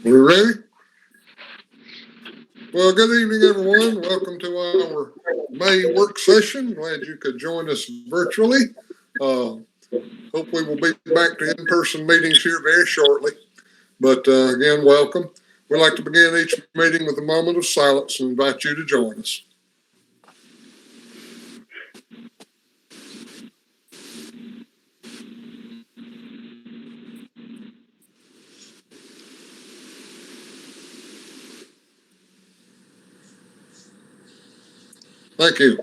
We're ready? Well, good evening, everyone. Welcome to our May work session. Glad you could join us virtually. Uh, Hopefully, we'll be back to in-person meetings here very shortly. But again, welcome. We like to begin each meeting with a moment of silence and invite you to join us. Thank you.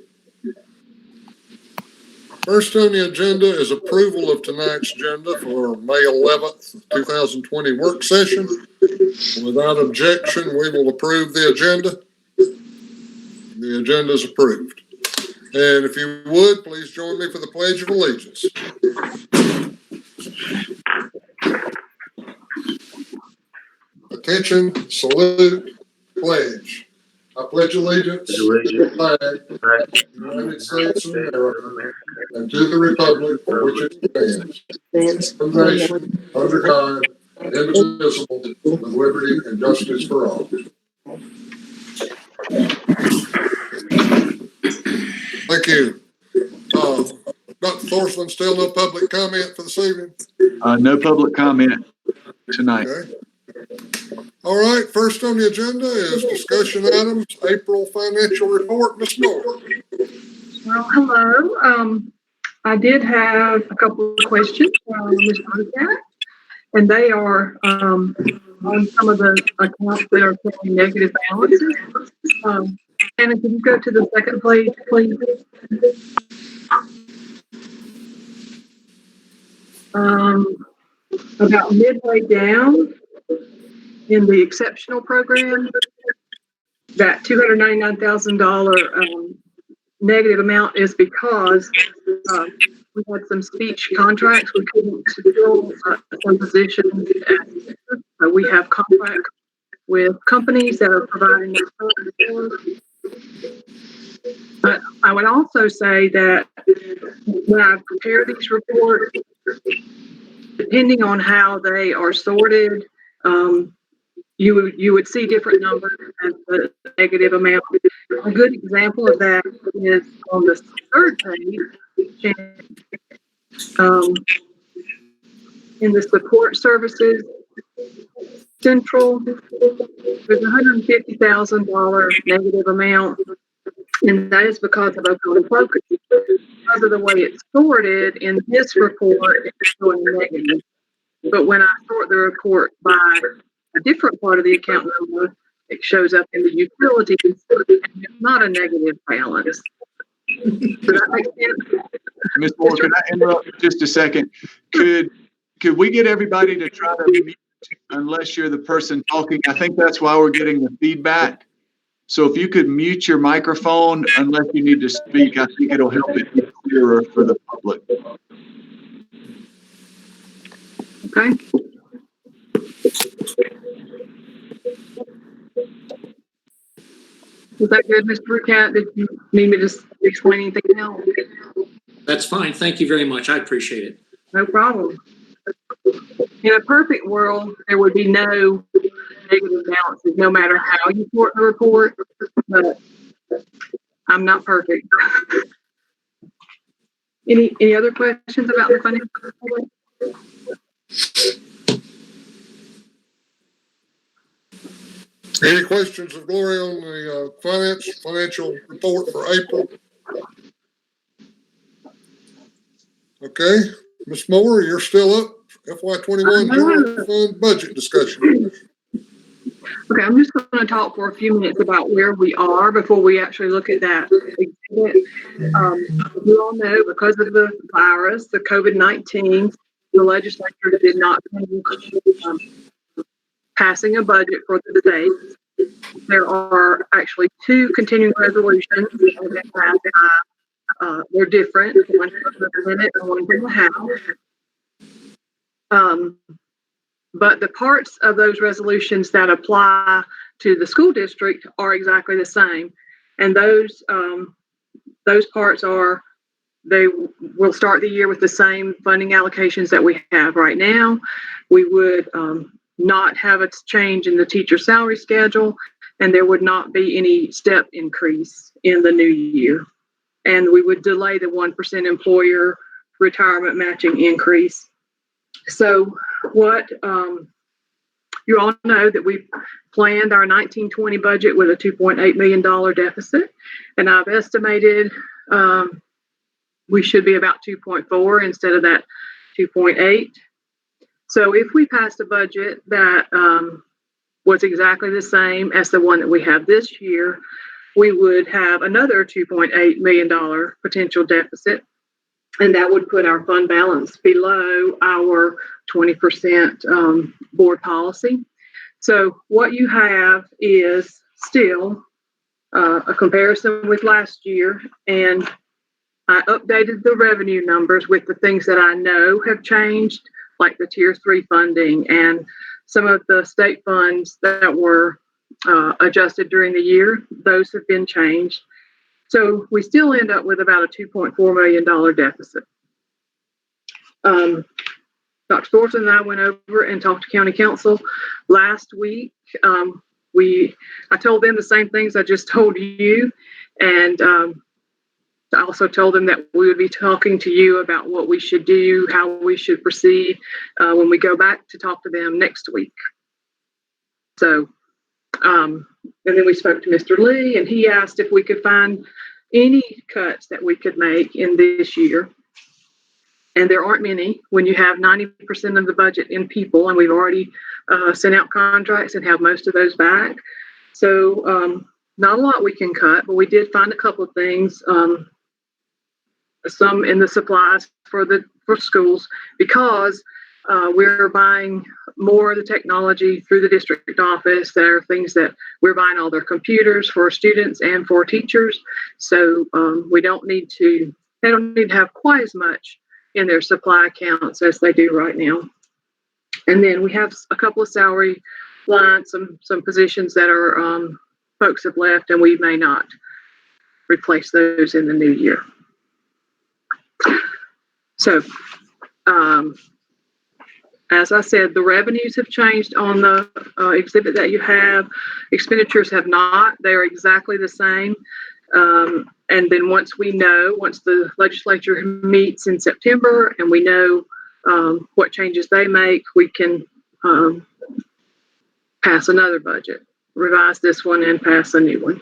First on the agenda is approval of tonight's agenda for May 11th, 2020 work session. Without objection, we will approve the agenda. The agenda is approved. And if you would, please join me for the Pledge of Allegiance. Attention, salute, pledge. I pledge allegiance to the flag of the United States of America and to the republic for which it stands, one nation, under God, indivisible, with liberty and justice for all. Thank you. Dr. Thorson, still no public comment for this evening? No public comment tonight. Okay. All right, first on the agenda is discussion items, April financial report. Ms. Moore. Well, hello. I did have a couple of questions from Ms. Monica, and they are on some of the accounts that are showing negative balances. Anna, can you go to the second page, please? About midway down in the exceptional program, that $299,000 negative amount is because we had some speech contracts. We couldn't fill some positions. We have contracts with companies that are providing us services. But I would also say that when I prepare these reports, depending on how they are sorted, you would see different numbers as the negative amount. A good example of that is on the third page, in the support services central, there's $150,000 negative amount, and that is because of Oconee focus. Because of the way it's sorted in this report, it's showing negative. But when I sort the report by a different part of the account number, it shows up in the utilities, and it's not a negative balance. Does that make sense? Ms. Moore, can I interrupt just a second? Could we get everybody to try to mute unless you're the person talking? I think that's why we're getting the feedback. So if you could mute your microphone unless you need to speak, I think it'll help it be clearer for the public. Okay. Was that good, Mr. Rucat? Did you need me to explain anything else? That's fine. Thank you very much. I appreciate it. No problem. In a perfect world, there would be no negative balances, no matter how you sort the report, but I'm not perfect. Any other questions about the financial report? Any questions of Gloria on the financial report for April? Okay, Ms. Moore, you're still up. FY21 general fund budget discussion. Okay, I'm just going to talk for a few minutes about where we are before we actually look at that exhibit. You all know, because of the virus, the COVID-19, the legislature did not finish passing a budget for the state. There are actually two continuing resolutions that passed. They're different, one from the Senate and one from the House. But the parts of those resolutions that apply to the school district are exactly the same. And those parts are, they will start the year with the same funding allocations that we have right now. We would not have a change in the teacher salary schedule, and there would not be any step increase in the new year. And we would delay the 1% employer retirement matching increase. So what you all know that we planned our 1920 budget with a $2.8 million deficit, and I've estimated we should be about 2.4 instead of that 2.8. So if we passed a budget that was exactly the same as the one that we have this year, we would have another $2.8 million potential deficit, and that would put our fund balance below our 20% board policy. So what you have is still a comparison with last year, and I updated the revenue numbers with the things that I know have changed, like the Tier 3 funding and some of the state funds that were adjusted during the year. Those have been changed. So we still end up with about a $2.4 million deficit. Dr. Thorson and I went over and talked to County Council last week. I told them the same things I just told you, and I also told them that we would be talking to you about what we should do, how we should proceed when we go back to talk to them next week. So, and then we spoke to Mr. Lee, and he asked if we could find any cuts that we could make in this year. And there aren't many when you have 90% of the budget in people, and we've already sent out contracts and have most of those back. So not a lot we can cut, but we did find a couple of things. Some in the supplies for schools, because we're buying more of the technology through the district office. There are things that we're buying all their computers for students and for teachers. So they don't need to have quite as much in their supply accounts as they do right now. And then we have a couple of salary lines, some positions that are folks have left, and we may not replace those in the new year. So, as I said, the revenues have changed on the exhibit that you have. Expenditures have not. They're exactly the same. And then once the legislature meets in September and we know what changes they make, we can pass another budget, revise this one, and pass a new one.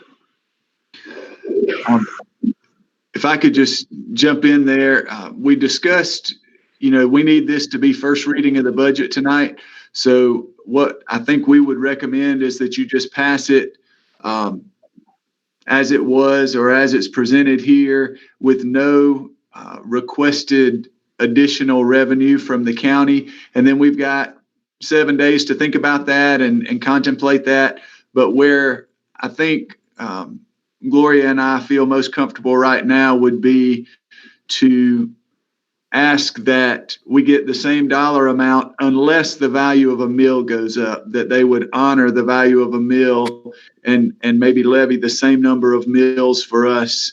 If I could just jump in there, we discussed, we need this to be first reading of the budget tonight. So what I think we would recommend is that you just pass it as it was or as it's presented here, with no requested additional revenue from the county. And then we've got 7 days to think about that and contemplate that. But where I think Gloria and I feel most comfortable right now would be to ask that we get the same dollar amount unless the value of a meal goes up, that they would honor the value of a meal and maybe levy the same number of meals for us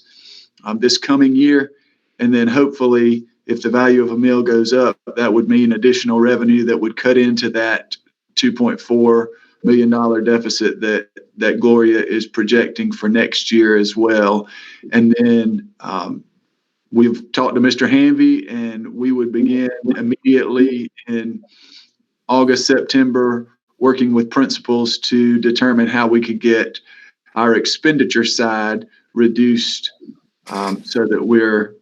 this coming year. And then hopefully if the value of a meal goes up, that would mean additional revenue that would cut into that $2.4 million deficit that Gloria is projecting for next year as well. And then we've talked to Mr. Hanvey, and we would begin immediately in August, September, working with principals to determine how we could get our expenditure side reduced so that we're,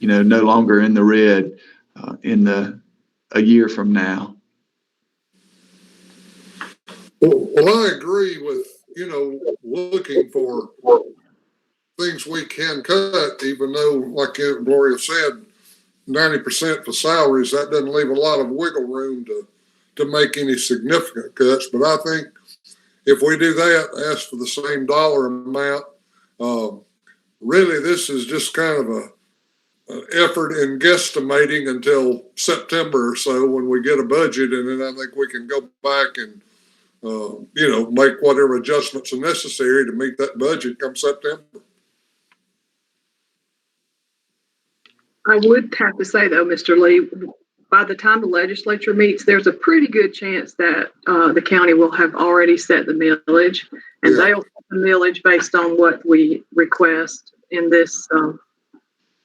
no longer in the red a year from now. Well, I agree with, looking for things we can cut, even though, like Gloria said, 90% for salaries, that doesn't leave a lot of wiggle room to make any significant cuts. But I think if we do that, ask for the same dollar amount, really this is just kind of an effort in guesstimating until September or so when we get a budget, and then I think we can go back and make whatever adjustments are necessary to meet that budget come September. I would have to say, though, Mr. Lee, by the time the legislature meets, there's a pretty good chance that the county will have already set the millage, and Yeah. they'll set the millage based on what we request in this,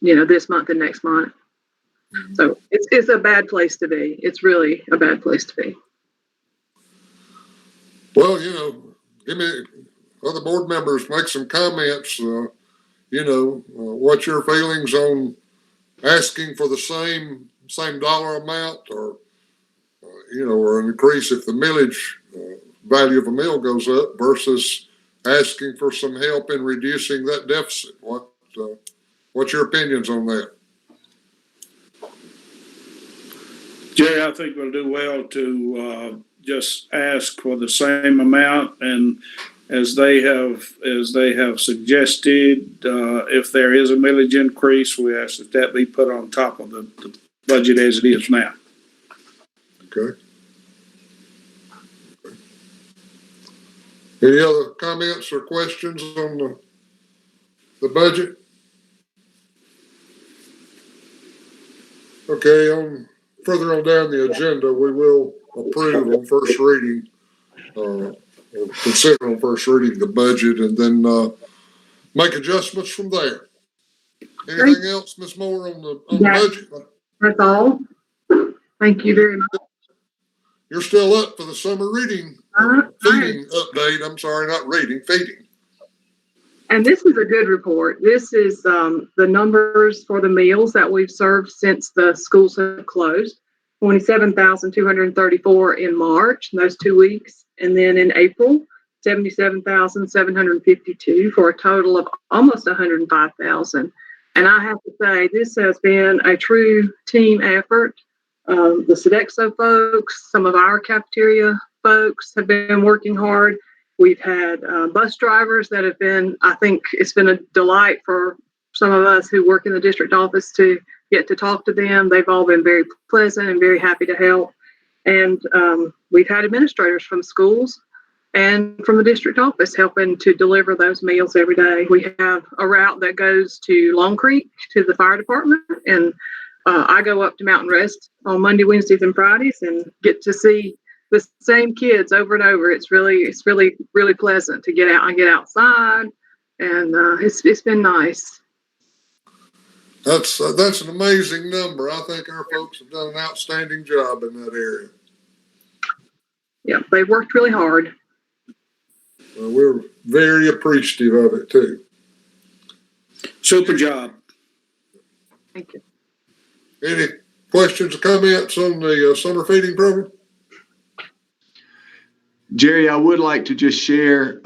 this month and next month. So it's a bad place to be. It's really a bad place to be. Well, give me, other board members, make some comments, what's your feelings on asking for the same dollar amount, or or an increase if the millage value of a mill goes up versus asking for some help in reducing that deficit. What's your opinions on that? Jerry, I think we'll do well to just ask for the same amount, and as they have suggested, if there is a millage increase, we ask that be put on top of the budget as it is now. Okay. Any other comments or questions on the budget? Okay, further on down the agenda, we will approve on first reading, or consider on first reading the budget, and then make adjustments from there. Anything else, Ms. Moore, on the budget? That's all. Thank you very much. You're still up for the summer reading feeding update. I'm sorry, not reading, feeding. And this is a good report. This is the numbers for the meals that we've served since the schools have closed. 27,234 in March, those 2 weeks. And then in April, 77,752 for a total of almost 105,000. And I have to say, this has been a true team effort. The Sodexo folks, some of our cafeteria folks have been working hard. We've had bus drivers that have been, I think it's been a delight for some of us who work in the district office to get to talk to them. They've all been very pleasant and very happy to help. And we've had administrators from schools and from the district office helping to deliver those meals every day. We have a route that goes to Long Creek to the fire department, and I go up to Mountain Rest on Monday, Wednesdays, and Fridays and get to see the same kids over and over. It's really, really pleasant to get out and get outside, and it's been nice. That's an amazing number. I think our folks have done an outstanding job in that area. Yeah, they worked really hard. We're very appreciative of it too. Super job. Thank you. Any questions or comments on the summer feeding program? Jerry, I would like to just share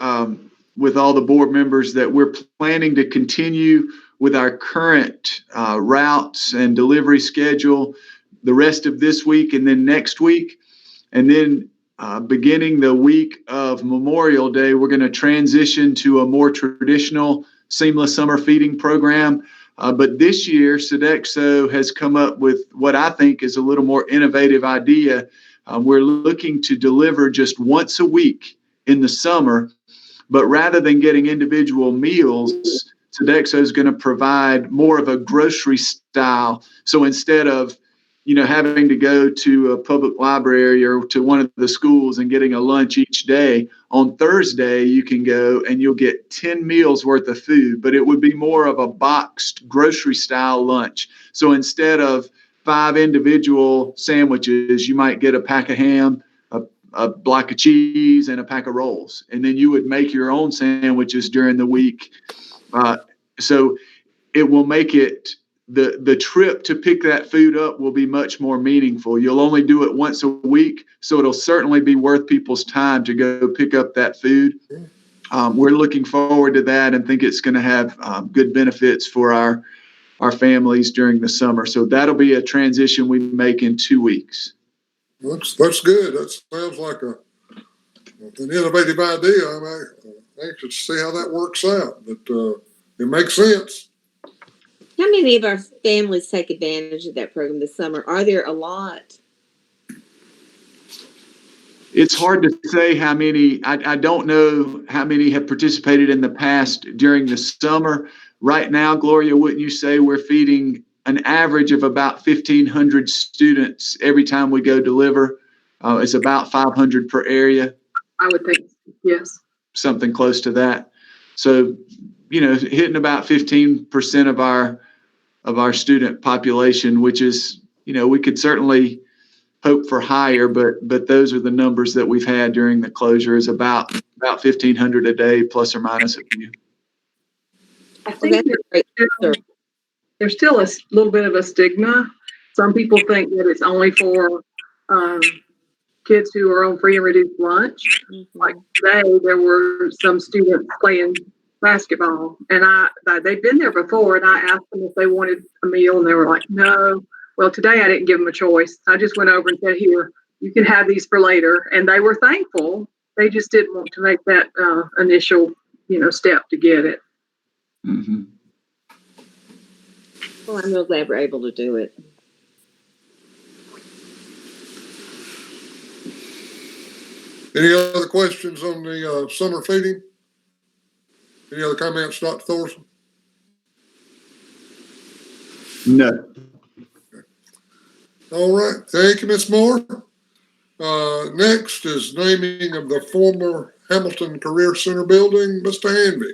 with all the board members that we're planning to continue with our current routes and delivery schedule the rest of this week and then next week. And then beginning the week of Memorial Day, we're going to transition to a more traditional seamless summer feeding program. But this year, Sodexo has come up with what I think is a little more innovative idea. We're looking to deliver just once a week in the summer, but rather than getting individual meals, Sodexo is going to provide more of a grocery style. So instead of, having to go to a public library or to one of the schools and getting a lunch each day, on Thursday you can go and you'll get 10 meals worth of food, but it would be more of a boxed grocery style lunch. So instead of 5 individual sandwiches, you might get a pack of ham, a block of cheese, and a pack of rolls. And then you would make your own sandwiches during the week. So it will make it, the trip to pick that food up will be much more meaningful. You'll only do it once a week, so it'll certainly be worth people's time to go pick up that food. We're looking forward to that and think it's going to have good benefits for our families during the summer. So that'll be a transition we make in 2 weeks. That's good. That sounds like an innovative idea. I'm anxious to see how that works out, but it makes sense. How many of our families take advantage of that program this summer? Are there a lot? It's hard to say how many. I don't know how many have participated in the past during the summer. Right now, Gloria, wouldn't you say we're feeding an average of about 1,500 students every time we go deliver. It's about 500 per area, I would think, yes. something close to that. So, hitting about 15% of our student population, which is, we could certainly hope for higher, but those are the numbers that we've had during the closure, is about 1,500 a day, plus or minus a few. I Well, think that's a great service. there's still a little bit of a stigma. Some people think that it's only for kids who are on free and reduced lunch. Like today, there were some students playing basketball, and they'd been there before, and I asked them if they wanted a meal, and they were like, no. Well, today I didn't give them a choice. I just went over and said, here, you can have these for later, and they were thankful. They just didn't want to make that initial, step to get it. Mm-hmm. Well, I'm real glad we're able to do it. Any other questions on the summer feeding? Any other comments, Dr. Thorson? No. All right, thank you, Ms. Moore. Next is naming of the former Hamilton Career Center building, Mr. Hanby.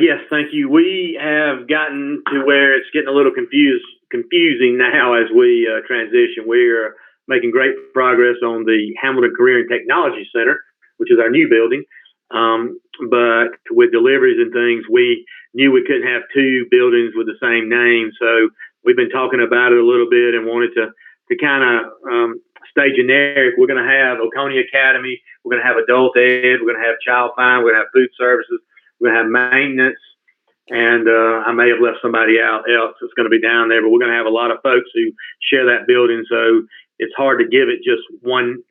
Yes, thank you. We have gotten to where it's getting a little confusing now as we transition. We're making great progress on the Hamilton Career and Technology Center, which is our new building. But with deliveries and things, we knew we couldn't have two buildings with the same name. So we've been talking about it a little bit and wanted to kind of stay generic. We're going to have Oconee Academy. We're going to have adult ed. We're going to have child find. We're going to have food services. We're going to have maintenance. And I may have left somebody else that's going to be down there, but we're going to have a lot of folks who share that building. So it's hard to give it just one,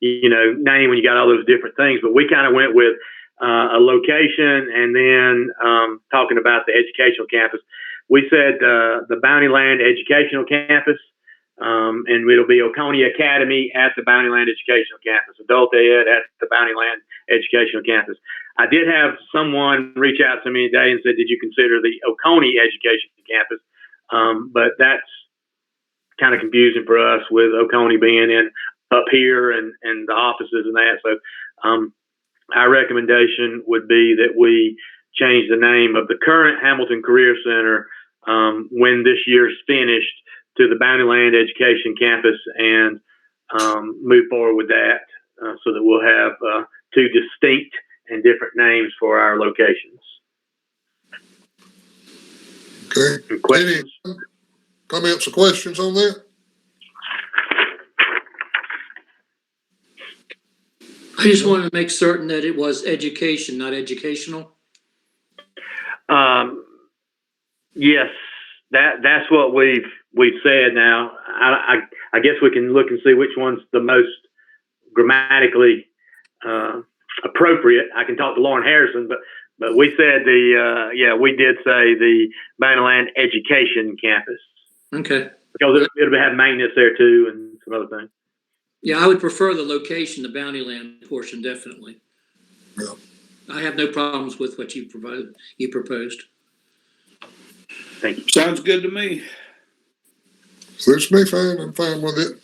name when you got all those different things. But we kind of went with a location and then talking about the educational campus. We said the Bountyland Educational Campus, and it'll be Oconee Academy at the Bountyland Educational Campus, adult ed at the Bountyland Educational Campus. I did have someone reach out to me today and said, did you consider the Oconee Education Campus? But that's kind of confusing for us with Oconee being in up here and the offices and that. So our recommendation would be that we change the name of the current Hamilton Career Center when this year's finished to the Bountyland Education Campus and move forward with that so that we'll have two distinct and different names for our locations. Okay. Any questions? Any comments or questions on that? I just wanted to make certain that it was education, not educational. Yes, that's what we've said. Now, I guess we can look and see which one's the most grammatically appropriate. I can talk to Lauren Harrison, but we said we did say the Bountyland Education Campus. Okay. Because it'll have maintenance there too and some other things. Yeah, I would prefer the location, the Bountyland portion, definitely. Yeah. I have no problems with what you proposed. Thank you. Sounds good to me. Suits me fine. I'm fine with it.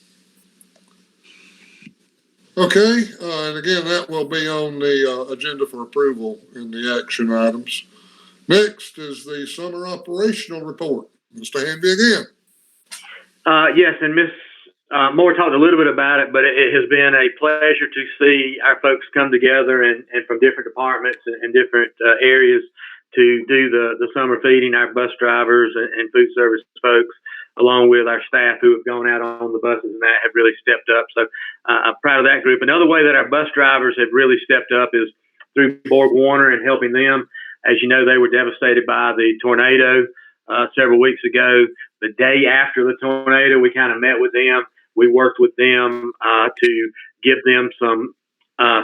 Okay, and again, that will be on the agenda for approval in the action items. Next is the summer operational report. Mr. Hanby again. Yes, and Ms. Moore talked a little bit about it, but it has been a pleasure to see our folks come together and from different departments and different areas to do the summer feeding. Our bus drivers and food service folks, along with our staff who have gone out on the buses and that, have really stepped up. So I'm proud of that group. Another way that our bus drivers have really stepped up is through Borg Warner and helping them. As you know, they were devastated by the tornado several weeks ago. The day after the tornado, we kind of met with them. We worked with them to give them some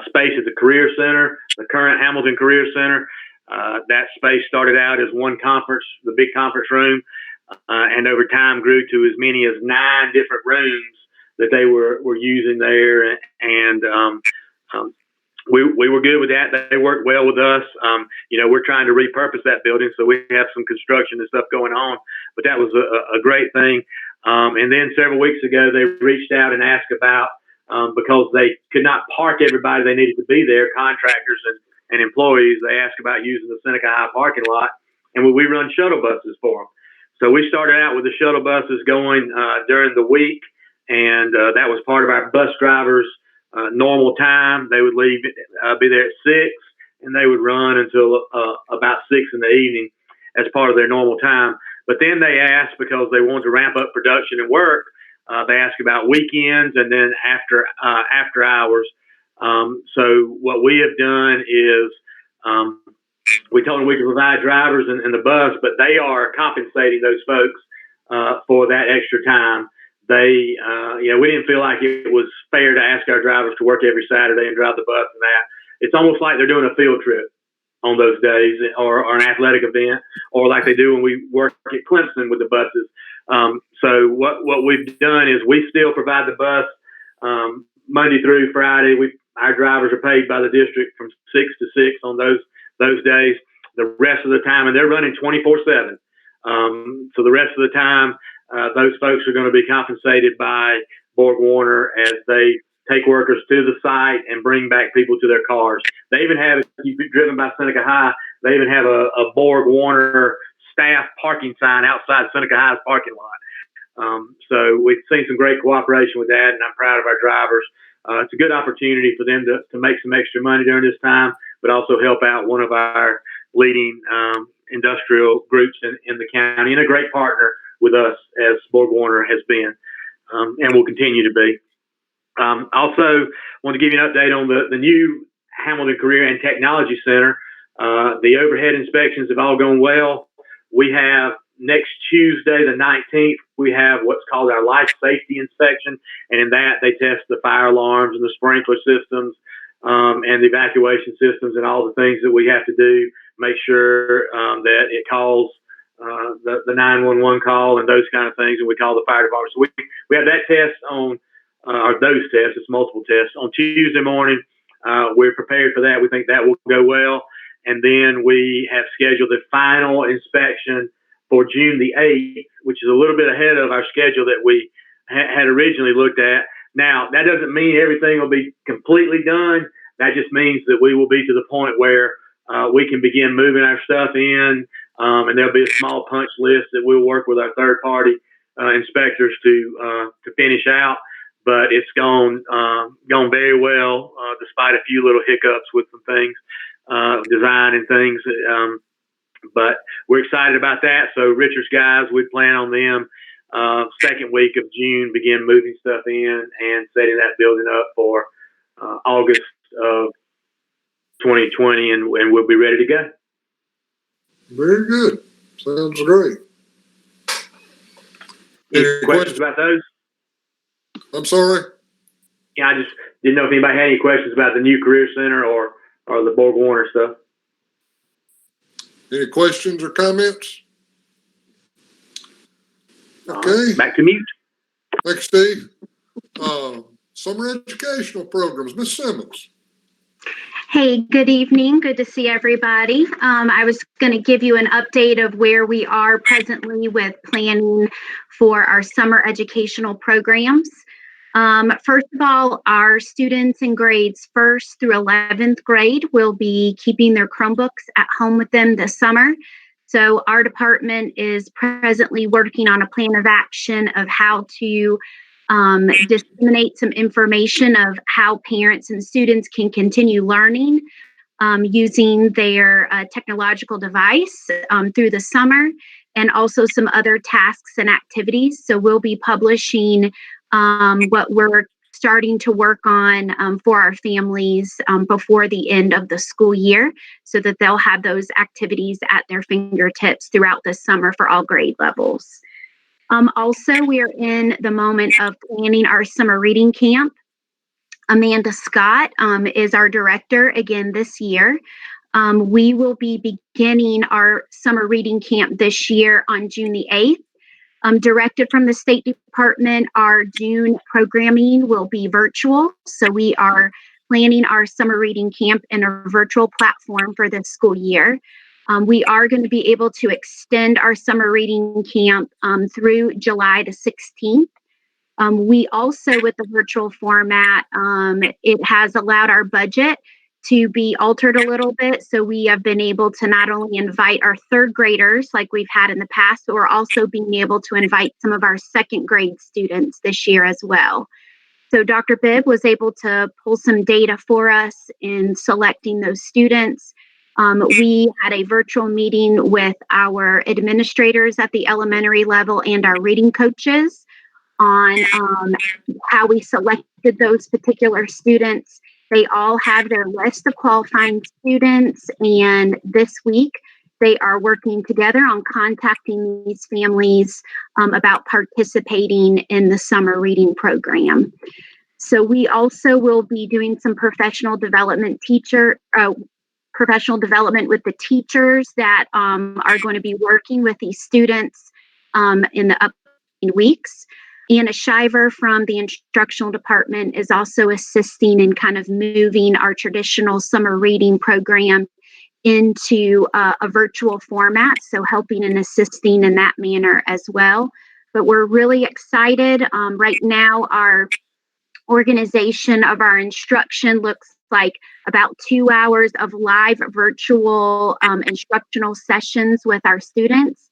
space at the Career Center, the current Hamilton Career Center. That space started out as one conference, the big conference room, and over time grew to as many as 9 different rooms that they were using there. And we were good with that. They worked well with us. We're trying to repurpose that building, so we have some construction and stuff going on. But that was a great thing. And then several weeks ago, they reached out and asked about, because they could not park everybody they needed to be there, contractors and employees. They asked about using the Seneca High parking lot, and would we run shuttle buses for them? So we started out with the shuttle buses going during the week, and that was part of our bus drivers' normal time. They would leave, be there at 6, and they would run until about 6 in the evening as part of their normal time. But then they asked, because they wanted to ramp up production and work, they asked about weekends and then after hours. So what we have done is we told them we could provide drivers and the bus, but they are compensating those folks for that extra time. We didn't feel like it was fair to ask our drivers to work every Saturday and drive the bus and that. It's almost like they're doing a field trip on those days, or an athletic event, or like they do when we work at Clemson with the buses. So what we've done is we still provide the bus Monday through Friday. Our drivers are paid by the district from 6 to 6 on those days. The rest of the time, and they're running 24/7. So the rest of the time, those folks are going to be compensated by Borg-Warner as they take workers to the site and bring back people to their cars. They even have, if you've been driven by Seneca High, they even have a Borg-Warner staff parking sign outside Seneca High's parking lot. So we've seen some great cooperation with that, and I'm proud of our drivers. It's a good opportunity for them to make some extra money during this time, but also help out one of our leading industrial groups in the county, and a great partner with us, as Borg-Warner has been and will continue to be. Also, want to give you an update on the new Hamilton Career and Technology Center. The overhead inspections have all gone well. We have next Tuesday, the 19th, we have what's called our life safety inspection. And in that, they test the fire alarms and the sprinkler systems and the evacuation systems and all the things that we have to do, make sure that it calls the 911 call and those kind of things. And we call the fire department. So we have that test on, or those tests, it's multiple tests, on Tuesday morning. We're prepared for that. We think that will go well. And then we have scheduled the final inspection for June the 8th, which is a little bit ahead of our schedule that we had originally looked at. Now, that doesn't mean everything will be completely done. That just means that we will be to the point where we can begin moving our stuff in, and there'll be a small punch list that we'll work with our third-party inspectors to finish out. But it's gone very well, despite a few little hiccups with some things, design and things. But we're excited about that. So Richard's guys, we plan on them second week of June begin moving stuff in and setting that building up for August of 2020, and we'll be ready to go. Very good. Sounds great. Any questions about those? I'm sorry? Yeah, I just didn't know if anybody had any questions about the new Career Center or the Borg-Warner stuff. Any questions or comments? Okay. Back to mute. Thanks, Steve. Summer educational programs, Ms. Simmons. Hey, good evening. Good to see everybody. I was going to give you an update of where we are presently with planning for our summer educational programs. First of all, our students in grades 1st through 11th grade will be keeping their Chromebooks at home with them this summer. So our department is presently working on a plan of action of how to disseminate some information of how parents and students can continue learning using their technological device through the summer, and also some other tasks and activities. So we'll be publishing what we're starting to work on for our families before the end of the school year, so that they'll have those activities at their fingertips throughout the summer for all grade levels. Also, we are in the moment of planning our summer reading camp. Amanda Scott is our director again this year. We will be beginning our summer reading camp this year on June the 8th. Directed from the State Department, our June programming will be virtual. So we are planning our summer reading camp in a virtual platform for this school year. We are going to be able to extend our summer reading camp through July the 16th. We also, with the virtual format, it has allowed our budget to be altered a little bit. So we have been able to not only invite our third graders like we've had in the past, but we're also being able to invite some of our second grade students this year as well. So Dr. Bibb was able to pull some data for us in selecting those students. We had a virtual meeting with our administrators at the elementary level and our reading coaches on how we selected those particular students. They all have their list of qualifying students, and this week they are working together on contacting these families about participating in the summer reading program. So we also will be doing some professional development with the teachers that are going to be working with these students in the upcoming weeks. Anna Shiver from the instructional department is also assisting in kind of moving our traditional summer reading program into a virtual format, so helping and assisting in that manner as well. But we're really excited. Right now, our organization of our instruction looks like about 2 hours of live virtual instructional sessions with our students.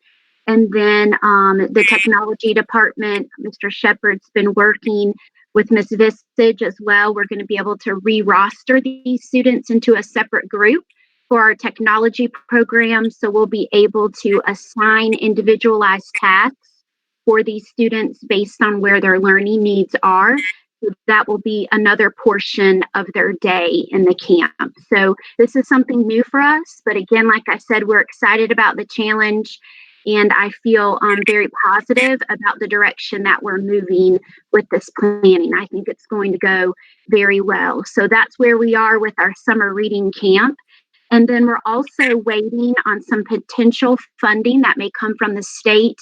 And then the technology department, Mr. Shepard's been working with Ms. Vistage as well. We're going to be able to re-roster these students into a separate group for our technology program. So we'll be able to assign individualized tasks for these students based on where their learning needs are. So that will be another portion of their day in the camp. So this is something new for us. But again, like I said, we're excited about the challenge. And I feel very positive about the direction that we're moving with this planning. I think it's going to go very well. So that's where we are with our summer reading camp. And then we're also waiting on some potential funding that may come from the state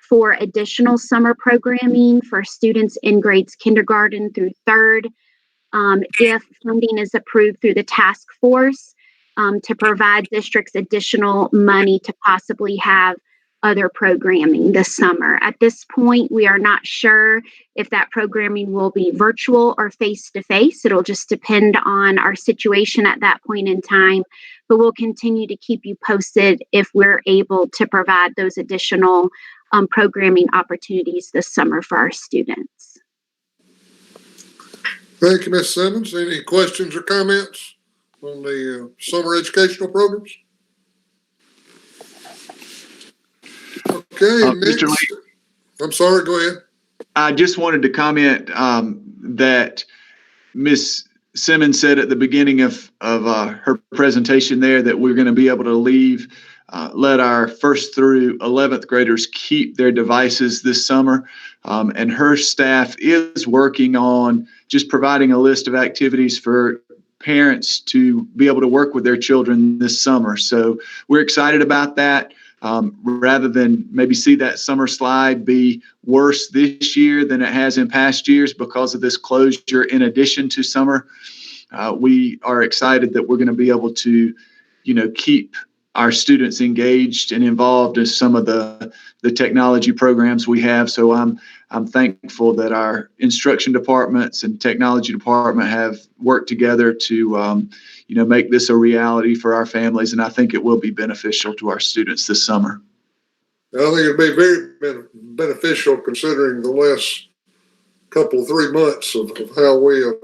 for additional summer programming for students in grades kindergarten through third. If funding is approved through the task force to provide districts additional money to possibly have other programming this summer. At this point, we are not sure if that programming will be virtual or face-to-face. It'll just depend on our situation at that point in time, but we'll continue to keep you posted if we're able to provide those additional programming opportunities this summer for our students. Thank you, Ms. Simmons. Any questions or comments on the summer educational programs? Okay, next. Mr. Lee, I'm sorry, go ahead. I just wanted to comment that Ms. Simmons said at the beginning of her presentation there that we're going to be able to let our 1st through 11th graders keep their devices this summer. And her staff is working on just providing a list of activities for parents to be able to work with their children this summer. So we're excited about that. Rather than maybe see that summer slide be worse this year than it has in past years because of this closure in addition to summer, we are excited that we're going to be able to, keep our students engaged and involved in some of the technology programs we have. So I'm thankful that our instruction departments and technology department have worked together to make this a reality for our families, and I think it will be beneficial to our students this summer. I think it'll be very beneficial considering the last 3 months of how we have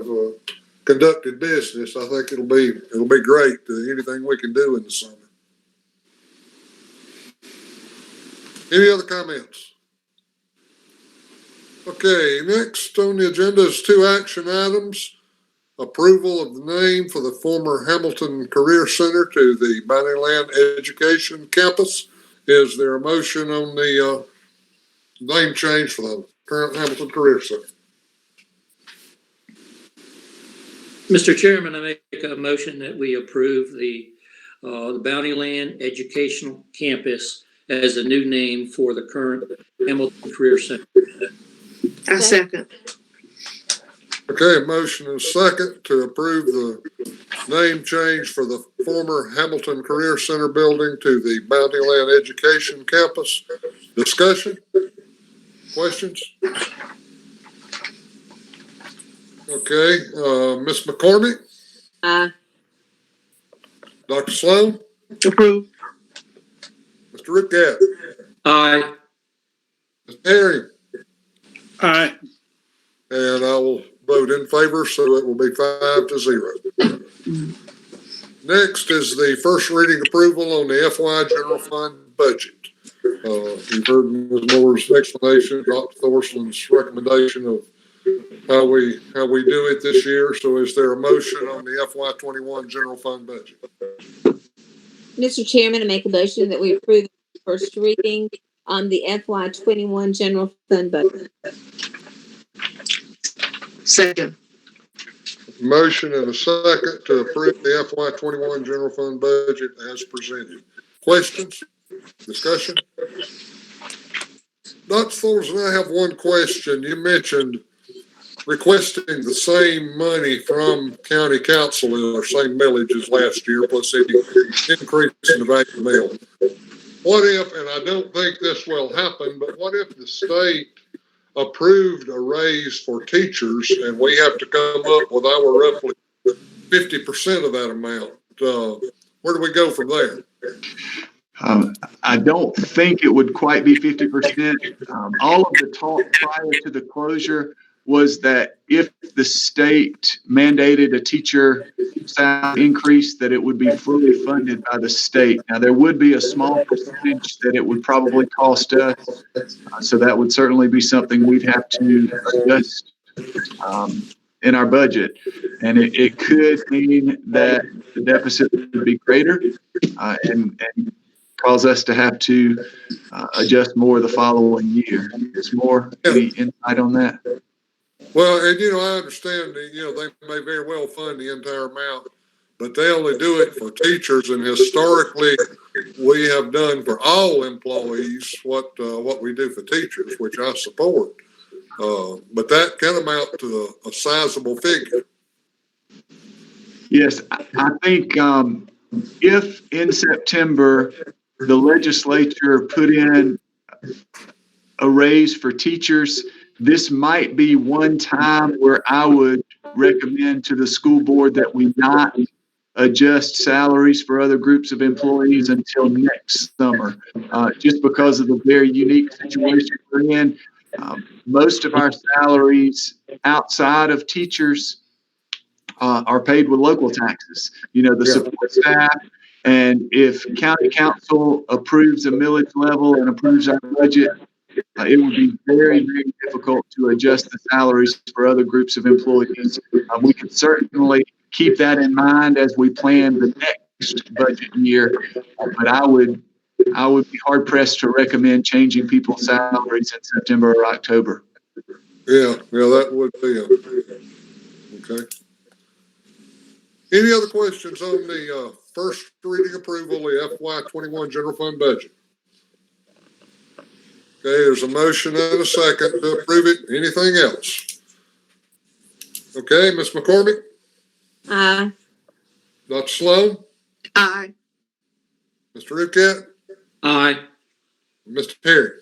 conducted business. I think it'll be great. Anything we can do in the summer. Any other comments? Okay, next on the agenda is 2 action items. Approval of the name for the former Hamilton Career Center to the Bountyland Education Campus. Is there a motion on the name change for the current Hamilton Career Center? Mr. Chairman, I make a motion that we approve the Bountyland Educational Campus as a new name for the current Hamilton Career Center. I second. Okay, a motion and a second to approve the name change for the former Hamilton Career Center building to the Bounty Land Education Campus. Discussion? Questions? Okay, Ms. McCormick, Aye. Dr. Sloan, Approved. Mr. Rickat, Aye. Mr. Herring, Aye. and I will vote in favor, so it will be 5-0. Next is the first reading approval on the FY General Fund budget. You've heard Ms. Moore's explanation, Dr. Thorsland's recommendation of how we do it this year. So is there a motion on the FY21 General Fund budget? Mr. Chairman, I make a motion that we approve the first reading on the FY21 general fund budget. Second. Motion and a second to approve the FY21 General Fund budget as presented. Questions? Discussion? Dr. Thorson, I have one question. You mentioned requesting the same money from county council or same millage as last year, plus any increase in the value of the mail. What if, and I don't think this will happen, but what if the state approved a raise for teachers and we have to come up with our roughly 50% of that amount? Where do we go from there? I don't think it would quite be 50%. All of the talk prior to the closure was that if the state mandated a teacher salary increase, that it would be fully funded by the state. Now, there would be a small percentage that it would probably cost us. So that would certainly be something we'd have to adjust in our budget. And it could mean that the deficit would be greater and cause us to have to adjust more the following year. Is more any insight on that? Well, and I understand that, they may very well fund the entire amount, but they only do it for teachers. And historically, we have done for all employees what we do for teachers, which I support. But that can amount to a sizable figure. Yes, I think if in September the legislature put in a raise for teachers, this might be one time where I would recommend to the school board that we not adjust salaries for other groups of employees until next summer, just because of the very unique situation we're in. Most of our salaries outside of teachers are paid with local taxes, the support staff. And if county council approves a millage level and approves our budget, it would be very, very difficult to adjust the salaries for other groups of employees. We can certainly keep that in mind as we plan the next budget year, but I would be hard pressed to recommend changing people's salaries in September or October. Yeah, that would be okay. Any other questions on the first reading approval of the FY21 General Fund budget? Okay, there's a motion and a second to approve it. Anything else? Okay, Ms. McCormick? Aye. Dr. Sloan? Aye. Mr. Rickat? Aye. Mr. Herring?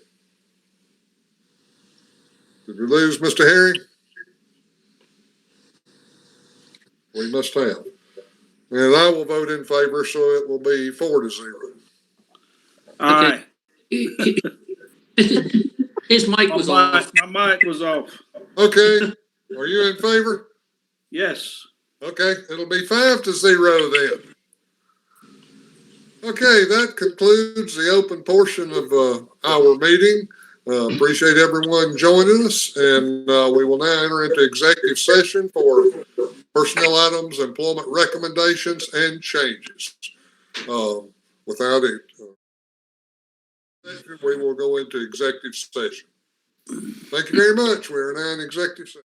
Did we lose Mr. Herring? We must have. And I will vote in favor, so it will be 4-0. Aye. His mic was off. My mic was off. Okay, are you in favor? Yes. Okay, it'll be 5-0 then. Okay, that concludes the open portion of our meeting. Appreciate everyone joining us, and we will now enter into executive session for personnel items, employment recommendations, and changes. Without it, we will go into executive session. Thank you very much. We're now in executive session.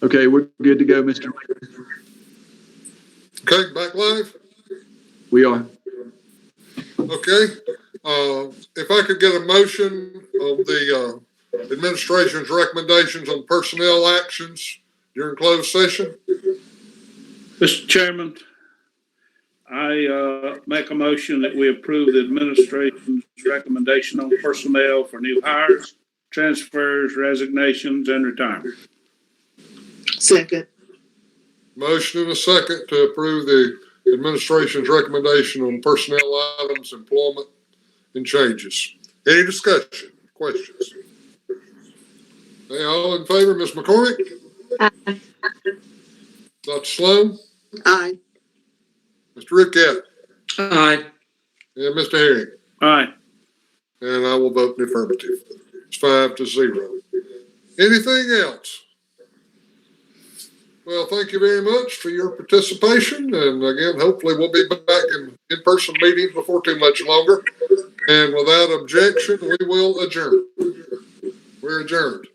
Okay, we're good to go, Mr. Mayor. Okay, back live? We are. Okay. If I could get a motion of the administration's recommendations on personnel actions during closed session. Mr. Chairman, I make a motion that we approve the administration's recommendation on personnel for new hires, transfers, resignations, and retirement. Second. Motion and a second to approve the administration's recommendation on personnel items, employment, and changes. Any discussion, questions? Hey, all in favor, Ms. McCormick? Aye. Dr. Sloan? Aye. Mr. Rickat? Aye. And Mr. Herring? Aye. And I will vote in the affirmative. It's 5-0. Anything else? Well, thank you very much for your participation. And again, hopefully we'll be back in-person meetings before too much longer. And without objection, we will adjourn. We're adjourned.